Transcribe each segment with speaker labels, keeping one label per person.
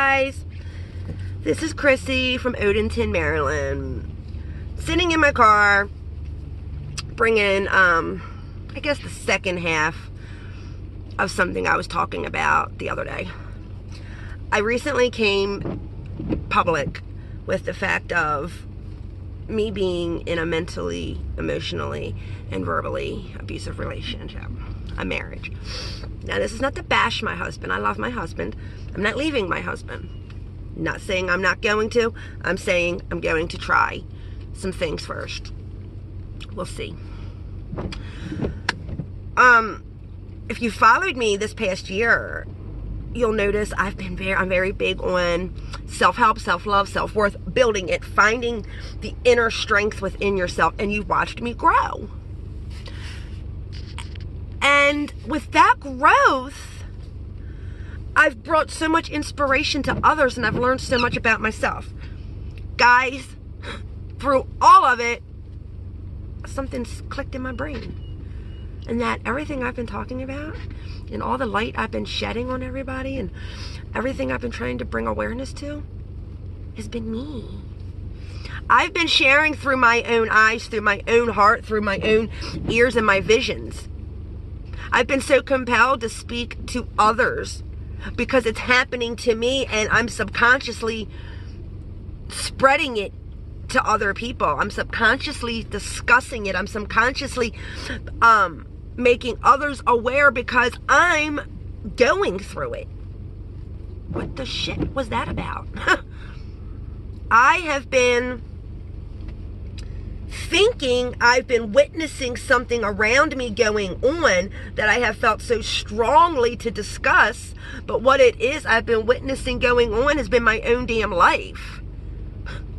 Speaker 1: guys, this is Chrissy from Odenton, Maryland. Sitting in my car, bringing, I guess the second half of something I was talking about the other day. I recently came public with the fact of me being in a mentally, emotionally, and verbally abusive relationship, a marriage. Now, this is not to bash my husband. I love my husband. I'm not leaving my husband. Not saying I'm not going to. I'm saying I'm going to try some things first. We'll see. If you followed me this past year, you'll notice I'm very big on self-help, self-love, self-worth, building it, finding the inner strength within yourself, and you've watched me grow. And with that growth, I've brought so much inspiration to others, and I've learned so much about myself. Guys, through all of it, something's clicked in my brain. And that everything I've been talking about, and all the light I've been shedding on everybody, and everything I've been trying to bring awareness to, has been me. I've been sharing through my own eyes, through my own heart, through my own ears and my visions. I've been so compelled to speak to others because it's happening to me, and I'm subconsciously spreading it to other people. I'm subconsciously discussing it. I'm subconsciously making others aware because I'm going through it. What the shit was that about? I have been thinking I've been witnessing something around me going on that I have felt so strongly to discuss, but what it is I've been witnessing going on has been my own damn life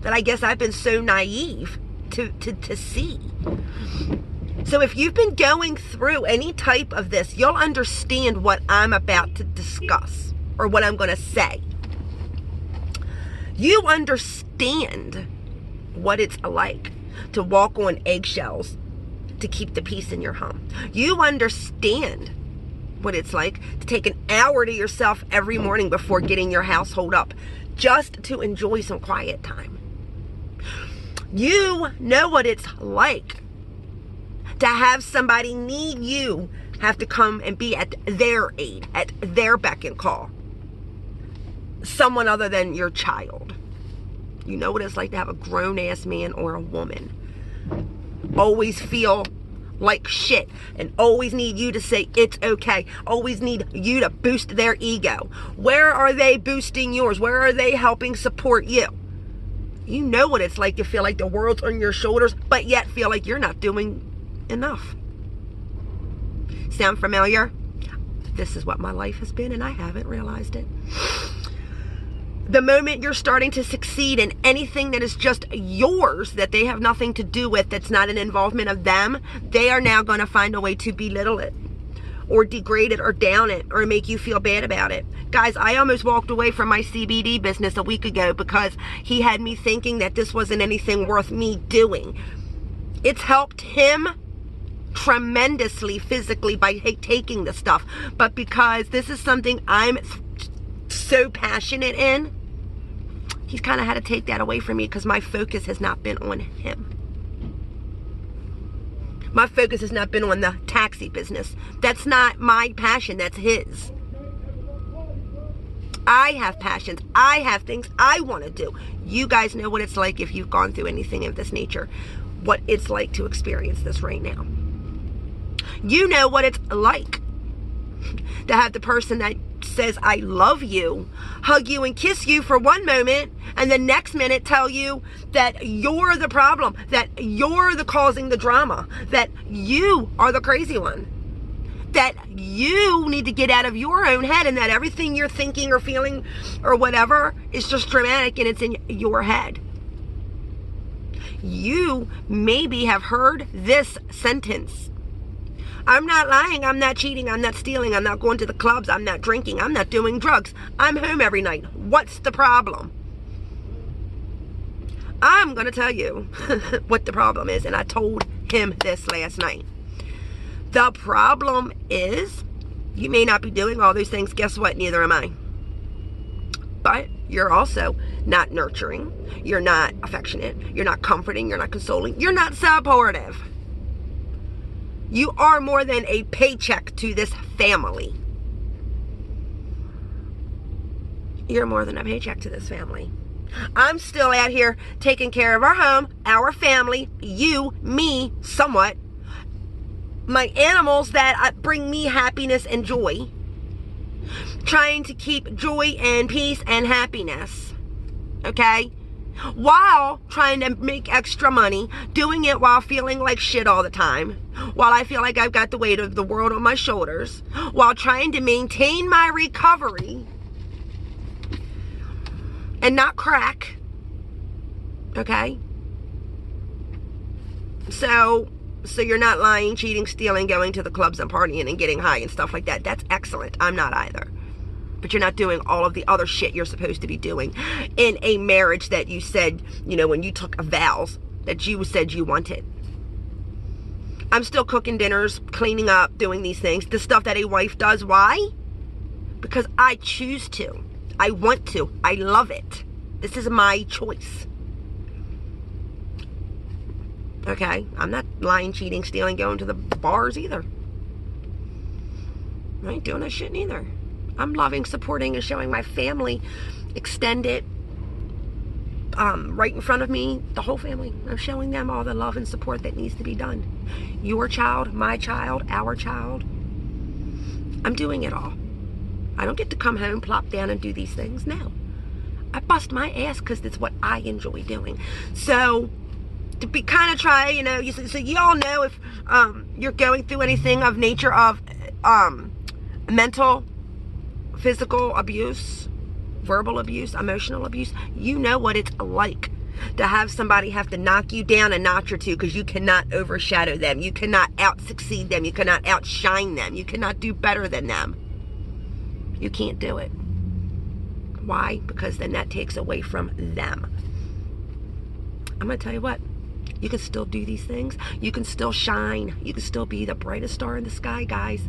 Speaker 1: that I guess I've been so naive to see. So if you've been going through any type of this, you'll understand what I'm about to discuss or what I'm going to say. You understand what it's like to walk on eggshells to keep the peace in your home. You understand what it's like to take an hour to yourself every morning before getting your household up just to enjoy some quiet time. You know what it's like to have somebody need you, have to come and be at their aid, at their beck and call. Someone other than your child. You know what it's like to have a grown-ass man or a woman always feel like shit and always need you to say it's okay. Always need you to boost their ego. Where are they boosting yours? Where are they helping support you? You know what it's like to feel like the world's on your shoulders, but yet feel like you're not doing enough. Sound familiar? This is what my life has been, and I haven't realized it. The moment you're starting to succeed in anything that is just yours, that they have nothing to do with, that's not an involvement of them, they are now going to find a way to belittle it or degrade it or down it or make you feel bad about it. Guys, I almost walked away from my CBD business a week ago because he had me thinking that this wasn't anything worth me doing. It's helped him tremendously physically by taking the stuff, but because this is something I'm so passionate in, he's kind of had to take that away from me because my focus has not been on him. My focus has not been on the taxi business. That's not my passion, that's his. I have passions. I have things I want to do. You guys know what it's like if you've gone through anything of this nature, what it's like to experience this right now. You know what it's like to have the person that says I love you hug you and kiss you for one moment, and the next minute tell you that you're the problem, that you're the causing the drama, that you are the crazy one, that you need to get out of your own head, and that everything you're thinking or feeling or whatever is just dramatic and it's in your head. You maybe have heard this sentence: I'm not lying, I'm not cheating, I'm not stealing, I'm not going to the clubs, I'm not drinking, I'm not doing drugs, I'm home every night. What's the problem? I'm going to tell you what the problem is, and I told him this last night. The problem is, you may not be doing all those things. Guess what? Neither am I. But you're also not nurturing. You're not affectionate. You're not comforting. You're not consoling. You're not supportive. You are more than a paycheck to this family. You're more than a paycheck to this family. I'm still out here taking care of our home, our family, you, me, somewhat. My animals that bring me happiness and joy. Trying to keep joy and peace and happiness. Okay? While trying to make extra money, doing it while feeling like shit all the time, while I feel like I've got the weight of the world on my shoulders, while trying to maintain my recovery and not crack. Okay? So you're not lying, cheating, stealing, going to the clubs and partying and getting high and stuff like that. That's excellent. I'm not either. But you're not doing all of the other shit you're supposed to be doing in a marriage that you said, when you took vows that you said you wanted. I'm still cooking dinners, cleaning up, doing these things. The stuff that a wife does. Why? Because I choose to. I want to. I love it. This is my choice. Okay? I'm not lying, cheating, stealing, going to the bars either. I ain't doing that shit neither. I'm loving, supporting, and showing my family extended right in front of me, the whole family. I'm showing them all the love and support that needs to be done. Your child, my child, our child. I'm doing it all. I don't get to come home, plop down, and do these things. No. I bust my ass because it's what I enjoy doing. So, to be kind of try, so you all know if you're going through anything of nature of mental, physical abuse, verbal abuse, emotional abuse, you know what it's like to have somebody have to knock you down a notch or two because you cannot overshadow them. You cannot out-succeed them. You cannot outshine them. You cannot do better than them. You can't do it. Why? Because then that takes away from them. I'm going to tell you what. You can still do these things. You can still shine. You can still be the brightest star in the sky, guys.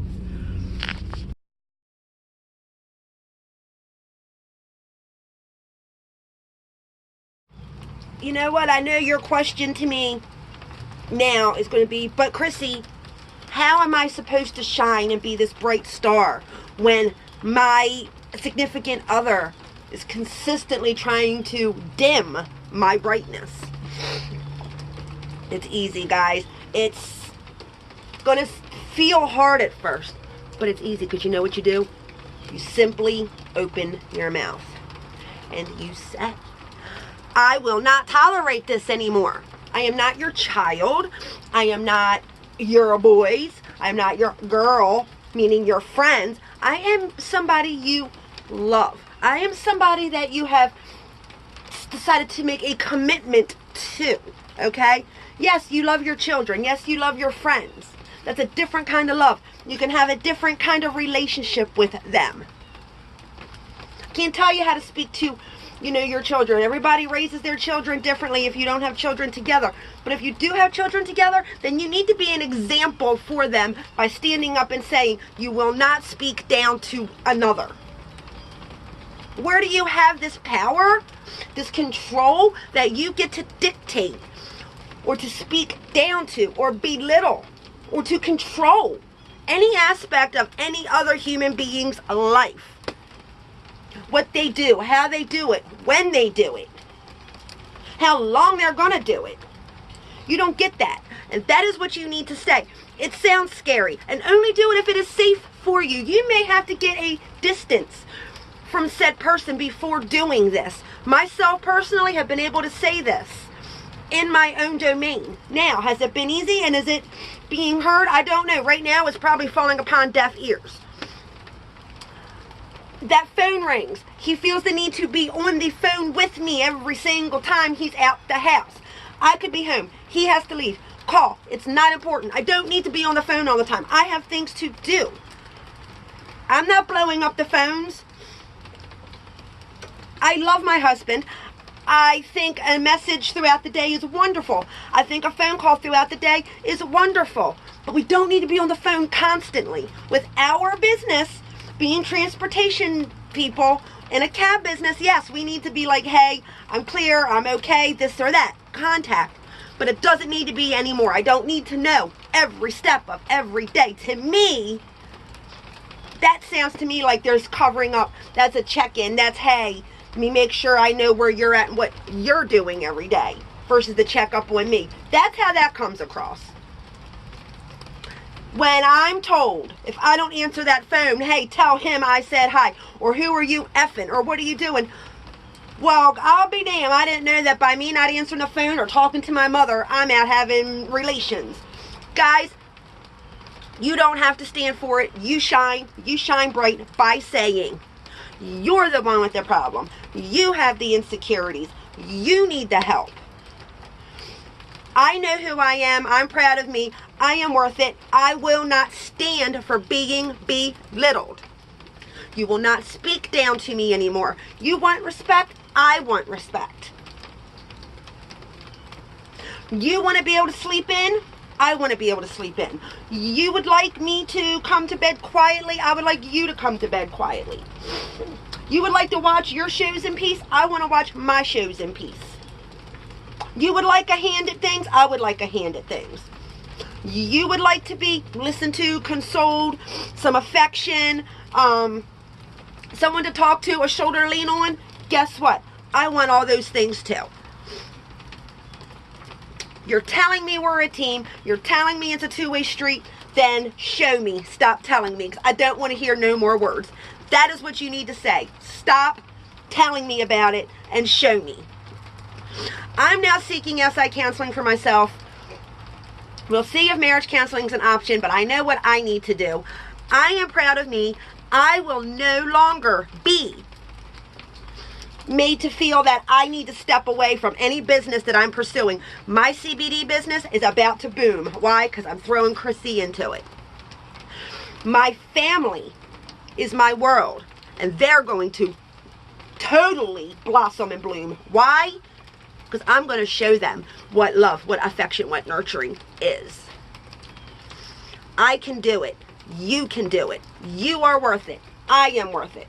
Speaker 1: You know what? I know your question to me now is going to be, but Chrissy, how am I supposed to shine and be this bright star when my significant other is consistently trying to dim my brightness? It's easy, guys. It's going to feel hard at first, but it's easy because you know what you do? You simply open your mouth and you say, I will not tolerate this anymore. I am not your child. I am not your boys. I am not your girl, meaning your friends. I am somebody you love. I am somebody that you have decided to make a commitment to, okay? Yes, you love your children. Yes, you love your friends. That's a different kind of love. You can have a different kind of relationship with them. Can't tell you how to speak to your children. Everybody raises their children differently if you don't have children together. But if you do have children together, then you need to be an example for them by standing up and saying, you will not speak down to another. Where do you have this power, this control that you get to dictate or to speak down to or belittle or to control any aspect of any other human being's life? What they do, how they do it, when they do it, how long they're going to do it. You don't get that. And that is what you need to say. It sounds scary. And only do it if it is safe for you. You may have to get a distance from said person before doing this. Myself personally have been able to say this in my own domain. Now, has it been easy and is it being heard? I don't know. Right now it's probably falling upon deaf ears. That phone rings. He feels the need to be on the phone with me every single time he's out the house. I could be home. He has to leave. Call. It's not important. I don't need to be on the phone all the time. I have things to do. I'm not blowing up the phones. I love my husband. I think a message throughout the day is wonderful. I think a phone call throughout the day is wonderful. But we don't need to be on the phone constantly. With our business being transportation people, In a cab business, yes, we need to be like, hey, I'm clear, I'm okay, this or that. Contact. But it doesn't need to be anymore. I don't need to know every step of every day. To me, that sounds to me like there's covering up. That's a check-in. That's, hey, let me make sure I know where you're at and what you're doing every day versus the check-up on me. That's how that comes across. When I'm told, if I don't answer that phone, hey, tell him I said hi, or who are you effing, or what are you doing? Well, I'll be damned. I didn't know that by me not answering the phone or talking to my mother, I'm out having relations. Guys, you don't have to stand for it. You shine bright by saying you're the one with the problem. You have the insecurities. You need the help. I know who I am. I'm proud of me. I am worth it. I will not stand for being belittled. You will not speak down to me anymore. You want respect? I want respect. You want to be able to sleep in? I want to be able to sleep in. You would like me to come to bed quietly? I would like you to come to bed quietly. You would like to watch your shows in peace? I want to watch my shows in peace. You would like a hand at things? I would like a hand at things. You would like to be listened to, consoled, some affection, someone to talk to, a shoulder to lean on? Guess what? I want all those things too. You're telling me we're a team. You're telling me it's a two-way street. Then show me. Stop telling me, because I don't want to hear no more words. That is what you need to say. Stop telling me about it and show me. I'm now seeking SI counseling for myself. We'll see if marriage counseling is an option, but I know what I need to do. I am proud of me. I will no longer be made to feel that I need to step away from any business that I'm pursuing. My CBD business is about to boom. Why? Because I'm throwing Chrissy into it. My family is my world, and they're going to totally blossom and bloom. Why? Because I'm going to show them what love, what affection, what nurturing is. I can do it. You can do it. You are worth it. I am worth it.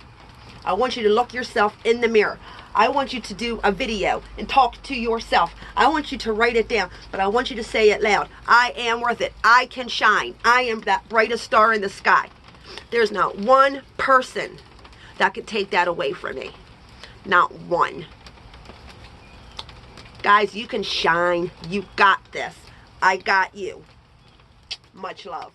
Speaker 1: I want you to look yourself in the mirror. I want you to do a video and talk to yourself. I want you to write it down, but I want you to say it loud. I am worth it. I can shine. I am that brightest star in the sky. There's not one person that could take that away from me. Not one. Guys, you can shine. You got this. I got you. Much love.